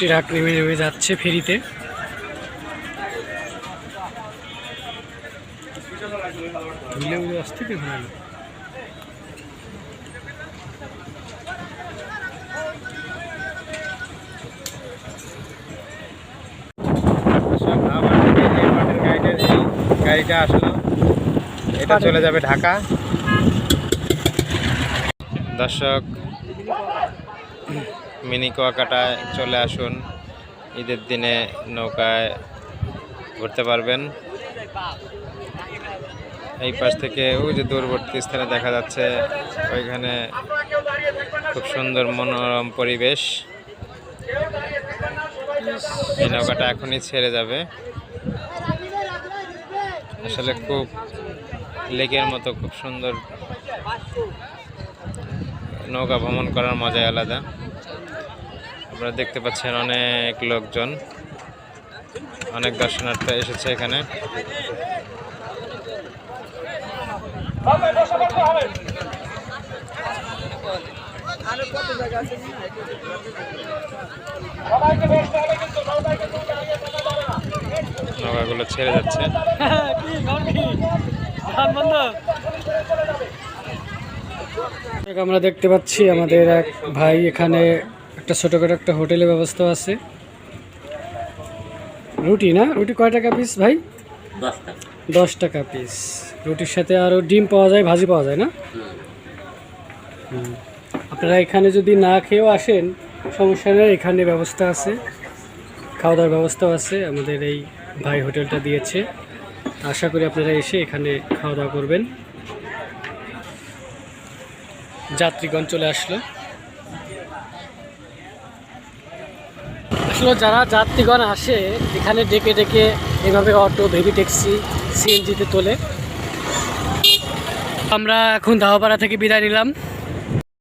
Truck নেমে নেমে যাচ্ছে ফেরিতে। অস্থির ঘোরালো। গাড়িটা আসলো, এটা চলে যাবে ঢাকা। দর্শক, মিনি কুয়াকাটায় চলে আসুন, ঈদের দিনে নৌকায় ঘুরতে পারবেন। এই পাশ থেকে ওই যে দূরবর্তী স্থানে দেখা যাচ্ছে, ওইখানে খুব সুন্দর মনোরম পরিবেশ। এই নৌকাটা এখনই ছেড়ে যাবে। আসলে খুব লেকের মতো খুব সুন্দর নৌকা ভ্রমণ করার মজাই আলাদা। আপনারা দেখতে পাচ্ছেন অনেক লোকজন, অনেক দর্শনার্থী এসেছে এখানে। নৌকাগুলো ছেড়ে যাচ্ছে। আমরা দেখতে পাচ্ছি আমাদের এক ভাই এখানে একটা ছোটখাটো একটা হোটেলের ব্যবস্থা আছে। রুটি না, রুটি কয় টাকা পিস ভাই? 10 টাকা পিস। রুটির সাথে আরও ডিম পাওয়া যায়, ভাজি পাওয়া যায় না? আপনারা এখানে যদি না খেয়েও আসেন সমস্যা নেই, এখানে ব্যবস্থা আছে, খাওয়া দাওয়ার ব্যবস্থাও আছে। আমাদের এই ভাই হোটেলটা দিয়েছে, আশা করি আপনারা এসে এখানে খাওয়া দাওয়া করবেন। যাত্রীগণ চলে আসলো। যারা যাত্রীগণ আসে এখানে ডেকে ডেকে এভাবে অটো, বেবি ট্যাক্সি, সিএনজিতে তোলে। আমরা এখন দাওয়াপাড়া থেকে বিদায় নিলাম।